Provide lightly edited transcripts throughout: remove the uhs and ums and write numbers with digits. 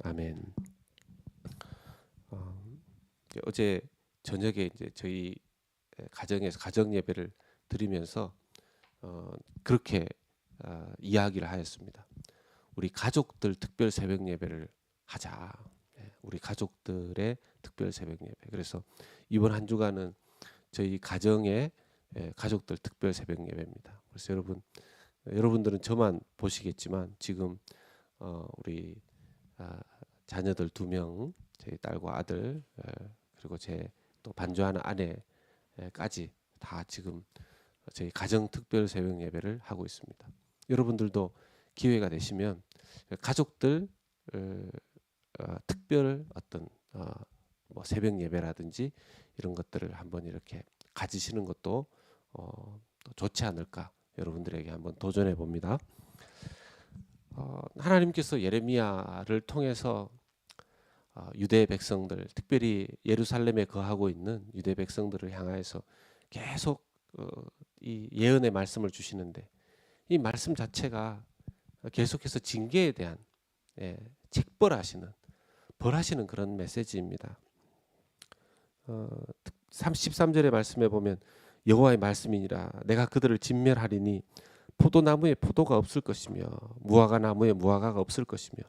아멘. 어제 저녁에 이제 저희 가정에서 가정 예배를 드리면서 그렇게 이야기를 하였습니다. 우리 가족들 특별 새벽 예배를 하자. 우리 가족들의 특별 새벽 예배. 그래서 이번 한 주간은 저희 가정의 가족들 특별 새벽 예배입니다. 그래서 여러분들은 저만 보시겠지만 지금 우리 자녀들 2명, 저희 딸과 아들, 그리고 제 또 반주하는 아내까지 다 지금 저희 가정 특별 새벽 예배를 하고 있습니다. 여러분들도 기회가 되시면 가족들 특별 어떤 뭐 새벽 예배라든지 이런 것들을 한번 이렇게 가지시는 것도 좋지 않을까, 여러분들에게 한번 도전해 봅니다. 하나님께서 예레미야를 통해서 유대 백성들, 특별히 예루살렘에 거하고 있는 유대 백성들을 향하여서 계속 이 예언의 말씀을 주시는데, 이 말씀 자체가 계속해서 징계에 대한 벌하시는 그런 메시지입니다. 33절의 말씀에 보면 여호와의 말씀이니라 내가 그들을 진멸하리니 포도나무에 포도가 없을 것이며 무화과 나무에 무화과가 없을 것이며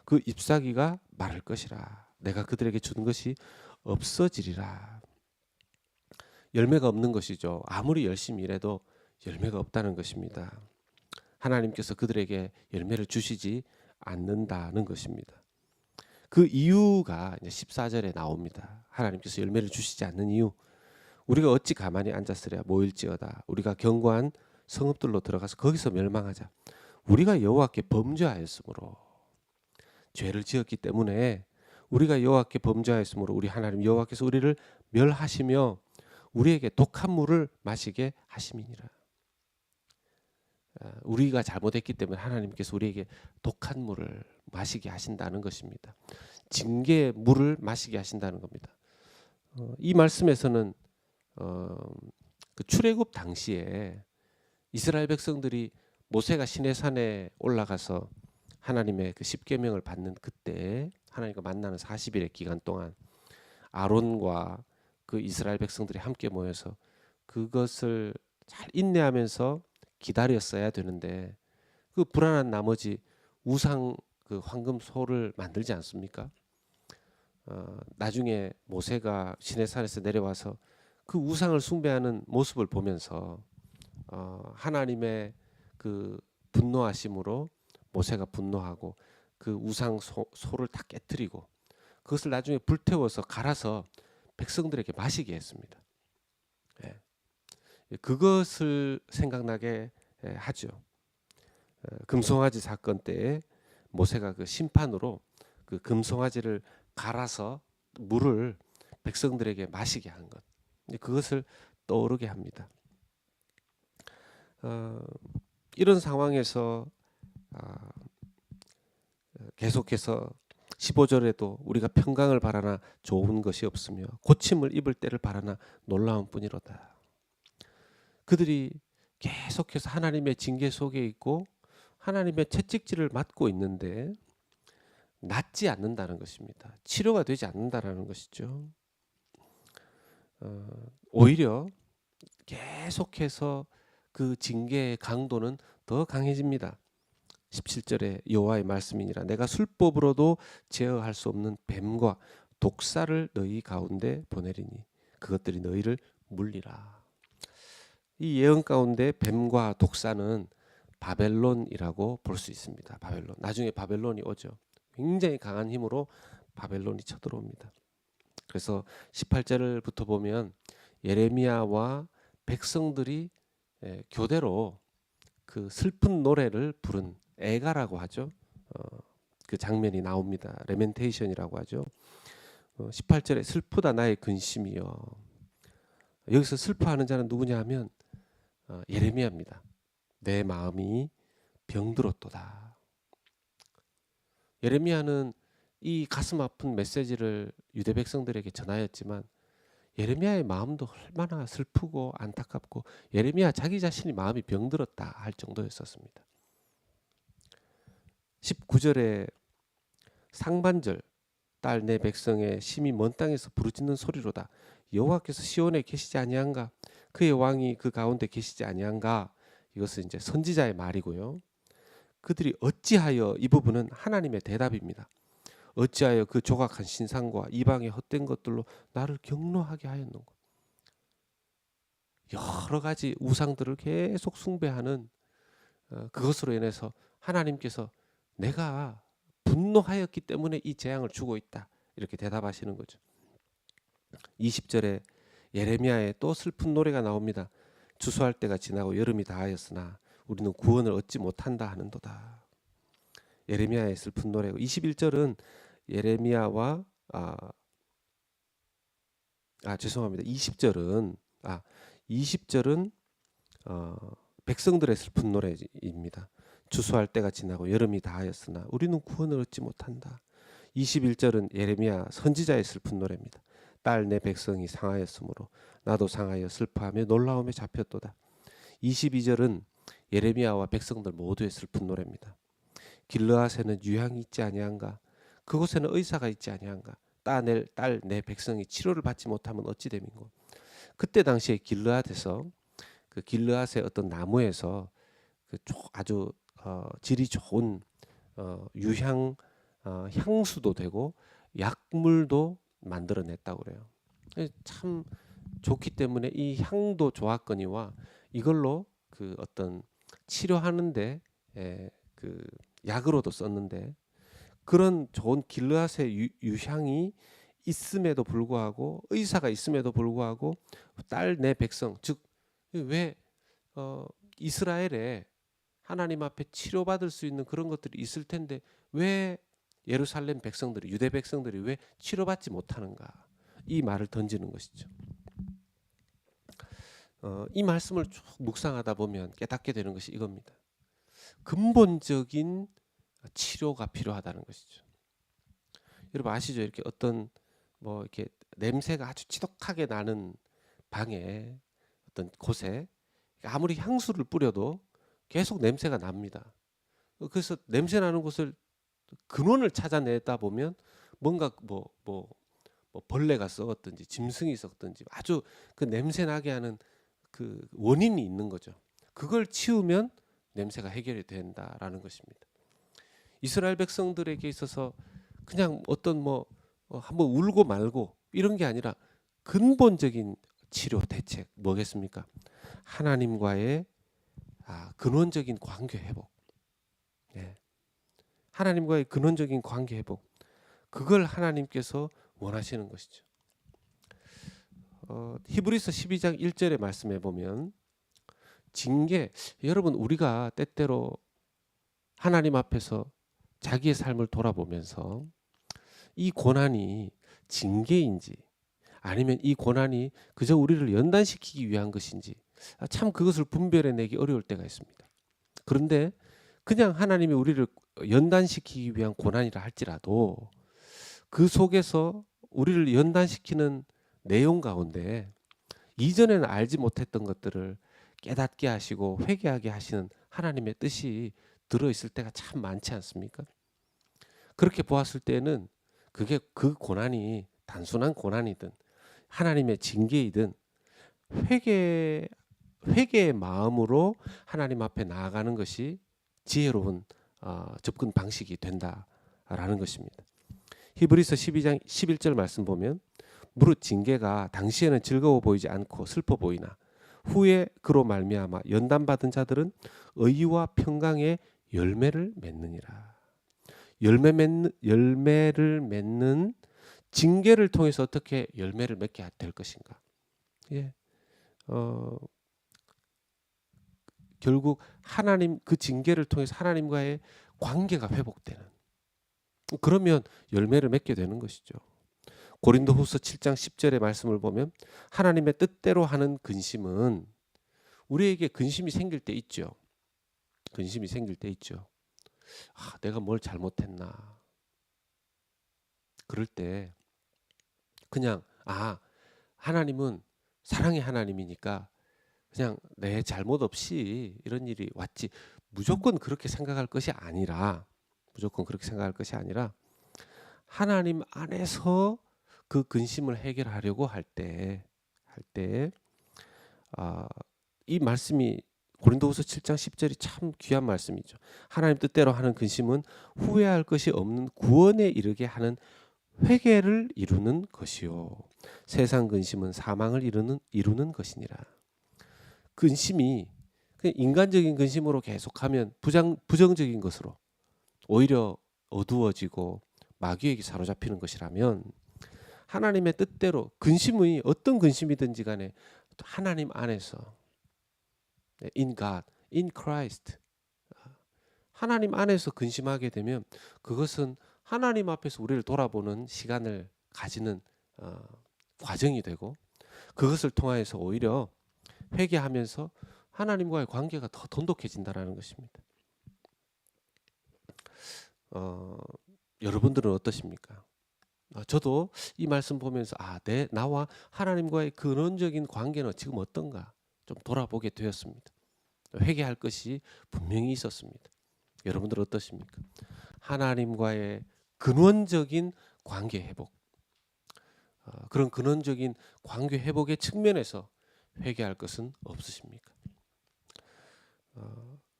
그 잎사귀가 마를 것이라. 내가 그들에게 준 것이 없어지리라. 열매가 없는 것이죠. 아무리 열심히 일해도 열매가 없다는 것입니다. 하나님께서 그들에게 열매를 주시지 않는다는 것입니다. 그 이유가 이제 14절에 나옵니다. 하나님께서 열매를 주시지 않는 이유. 우리가 어찌 가만히 앉았으랴 모일지어다. 우리가 견고한 성읍들로 들어가서 거기서 멸망하자. 우리가 여호와께 범죄하였으므로, 죄를 지었기 때문에 우리가 여호와께 범죄하였으므로 우리 하나님 여호와께서 우리를 멸하시며 우리에게 독한 물을 마시게 하심이니라. 우리가 잘못했기 때문에 하나님께서 우리에게 독한 물을 마시게 하신다는 것입니다. 징계의 물을 마시게 하신다는 겁니다. 이 말씀에서는 그 출애굽 당시에 이스라엘 백성들이 모세가 시내산에 올라가서 하나님의 그 십계명을 받는 그때, 하나님과 만나는 40일의 기간 동안 아론과 그 이스라엘 백성들이 함께 모여서 그것을 잘 인내하면서 기다렸어야 되는데, 그 불안한 나머지 우상 그 황금 소를 만들지 않습니까? 나중에 모세가 시내산에서 내려와서 그 우상을 숭배하는 모습을 보면서 하나님의 그 분노하심으로 모세가 분노하고 그 우상 소를 다 깨뜨리고 그것을 나중에 불태워서 갈아서 백성들에게 마시게 했습니다. 그것을 생각나게 하죠. 금송아지 사건 때에 모세가 그 심판으로 그 금송아지를 갈아서 물을 백성들에게 마시게 한 것, 그것을 떠오르게 합니다. 이런 상황에서 계속해서 15절에도 우리가 평강을 바라나 좋은 것이 없으며 고침을 입을 때를 바라나 놀라운 뿐이로다. 그들이 계속해서 하나님의 징계 속에 있고 하나님의 채찍질을 맞고 있는데 낫지 않는다는 것입니다. 치료가 되지 않는다는 것이죠. 오히려 계속해서 그 징계의 강도는 더 강해집니다. 17절에 여호와의 말씀이니라 내가 술법으로도 제어할 수 없는 뱀과 독사를 너희 가운데 보내리니 그것들이 너희를 물리라. 이 예언 가운데 뱀과 독사는 바벨론이라고 볼 수 있습니다. 바벨론. 나중에 바벨론이 오죠. 굉장히 강한 힘으로 바벨론이 쳐들어옵니다. 그래서 18절부터 보면 예레미야와 백성들이 교대로 그 슬픈 노래를 부른 애가라고 하죠. 그 장면이 나옵니다. 레멘테이션이라고 하죠. 18절에 슬프다 나의 근심이여. 여기서 슬퍼하는 자는 누구냐 하면 예레미야입니다. 내 마음이 병들었도다. 예레미야는 이 가슴 아픈 메시지를 유대 백성들에게 전하였지만 예레미야의 마음도 얼마나 슬프고 안타깝고 예레미야 자기 자신이 마음이 병들었다 할 정도였었습니다. 19절에 상반절 딸 내 백성의 심히 먼 땅에서 부르짖는 소리로다. 여호와께서 시온에 계시지 아니한가? 그의 왕이 그 가운데 계시지 아니한가? 이것은 이제 선지자의 말이고요. 그들이 어찌하여, 이 부분은 하나님의 대답입니다. 어찌하여 그 조각한 신상과 이방의 헛된 것들로 나를 경노하게 하였는고. 여러 가지 우상들을 계속 숭배하는 그것으로 인해서 하나님께서 내가 분노하였기 때문에 이 재앙을 주고 있다, 이렇게 대답하시는 거죠. 20절에 예레미야의 또 슬픈 노래가 나옵니다. 추수할 때가 지나고 여름이 다하였으나 우리는 구원을 얻지 못한다 하는도다. 예레미야의 슬픈 노래고, 21절은 예레미야와 죄송합니다. 20절은 백성들의 슬픈 노래입니다. 추수할 때가 지나고 여름이 다하였으나 우리는 구원을 얻지 못한다. 21절은 예레미야 선지자의 슬픈 노래입니다. 딸 내 백성이 상하였으므로 나도 상하여 슬퍼하며 놀라움에 잡혔도다. 22절은 예레미야와 백성들 모두의 슬픈 노래입니다. 길르앗에는 유향이 있지 아니한가? 그곳에는 의사가 있지 아니한가? 딸 내 백성이 치료를 받지 못하면 어찌 됨인고? 그때 당시에 길르앗에서, 그 길르앗의 어떤 나무에서 그 아주 질이 좋은 향수도 되고 약물도 만들어냈다고 그래요. 참 좋기 때문에 이 향도 좋았거니와 이걸로 그 어떤 치료하는데 그 약으로도 썼는데, 그런 좋은 길르앗의 유향이 있음에도 불구하고, 의사가 있음에도 불구하고 딸 내 백성, 즉 왜 이스라엘에 하나님 앞에 치료받을 수 있는 그런 것들이 있을 텐데 왜 예루살렘 백성들이, 유대 백성들이 왜 치료받지 못하는가, 이 말을 던지는 것이죠. 이 말씀을 쭉 묵상하다 보면 깨닫게 되는 것이 이겁니다. 근본적인 치료가 필요하다는 것이죠. 여러분 아시죠? 이렇게 어떤 이렇게 냄새가 아주 지독하게 나는 방에, 어떤 곳에 아무리 향수를 뿌려도 계속 냄새가 납니다. 그래서 냄새 나는 곳을 근원을 찾아내다 보면 뭔가 벌레가 썩었든지 짐승이 썩든지 아주 그 냄새 나게 하는 그 원인이 있는 거죠. 그걸 치우면 냄새가 해결이 된다라는 것입니다. 이스라엘 백성들에게 있어서 그냥 어떤 한번 울고 말고 이런 게 아니라 근본적인 치료 대책 뭐겠습니까? 하나님과의 근원적인 관계 회복. 하나님과의 근원적인 관계 회복. 그걸 하나님께서 원하시는 것이죠. 히브리서 12장 1절의 말씀에 보면 징계, 여러분 우리가 때때로 하나님 앞에서 자기의 삶을 돌아보면서 이 고난이 징계인지 아니면 이 고난이 그저 우리를 연단시키기 위한 것인지 참 그것을 분별해내기 어려울 때가 있습니다. 그런데 그냥 하나님이 우리를 연단시키기 위한 고난이라 할지라도 그 속에서 우리를 연단시키는 내용 가운데 이전에는 알지 못했던 것들을 깨닫게 하시고 회개하게 하시는 하나님의 뜻이 들어있을 때가 참 많지 않습니까? 그렇게 보았을 때는 그게 그 고난이 단순한 고난이든 하나님의 징계이든 회개의 마음으로 하나님 앞에 나아가는 것이 지혜로운 접근 방식이 된다라는 것입니다. 히브리서 12장 11절 말씀 보면 무릇 징계가 당시에는 즐거워 보이지 않고 슬퍼 보이나 후에 그로 말미암아 연단받은 자들은 의와 평강의 열매를 맺느니라. 열매를 맺는 징계를 통해서 어떻게 열매를 맺게 될 것인가? 결국 하나님, 그 징계를 통해서 하나님과의 관계가 회복되는, 그러면 열매를 맺게 되는 것이죠. 고린도후서 7장 10절의 말씀을 보면 하나님의 뜻대로 하는 근심은, 우리에게 근심이 생길 때 있죠. 근심이 생길 때 있죠. 내가 뭘 잘못했나. 그럴 때 그냥 하나님은 사랑의 하나님이니까 그냥 내 잘못 없이 이런 일이 왔지, 무조건 그렇게 생각할 것이 아니라 하나님 안에서 그 근심을 해결하려고 할 때, 아, 이 말씀이 고린도후서 7장 10절이 참 귀한 말씀이죠. 하나님 뜻대로 하는 근심은 후회할 것이 없는 구원에 이르게 하는 회개를 이루는 것이요. 세상 근심은 사망을 이루는 것이니라. 근심이 그냥 인간적인 근심으로 계속하면 부정적인 것으로 오히려 어두워지고 마귀에게 사로잡히는 것이라면, 하나님의 뜻대로 근심이 어떤 근심이든지 간에 하나님 안에서, in God, in Christ, 하나님 안에서 근심하게 되면 그것은 하나님 앞에서 우리를 돌아보는 시간을 가지는 과정이 되고, 그것을 통하여서 오히려 회개하면서 하나님과의 관계가 더 돈독해진다는 것입니다. 여러분들은 어떠십니까? 저도 이 말씀 보면서 나와 하나님과의 근원적인 관계는 지금 어떤가 좀 돌아보게 되었습니다. 회개할 것이 분명히 있었습니다. 여러분들 어떠십니까? 하나님과의 근원적인 관계 회복, 그런 근원적인 관계 회복의 측면에서 회개할 것은 없으십니까?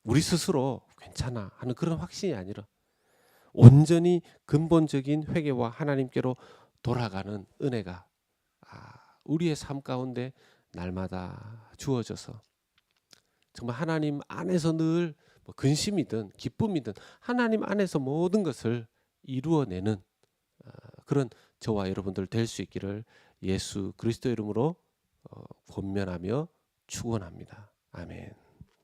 우리 스스로 괜찮아 하는 그런 확신이 아니라 온전히 근본적인 회개와 하나님께로 돌아가는 은혜가 우리의 삶 가운데 날마다 주어져서 정말 하나님 안에서 늘 근심이든 기쁨이든 하나님 안에서 모든 것을 이루어내는 그런 저와 여러분들 될 수 있기를 예수 그리스도 이름으로 권면하며 축원합니다. 아멘.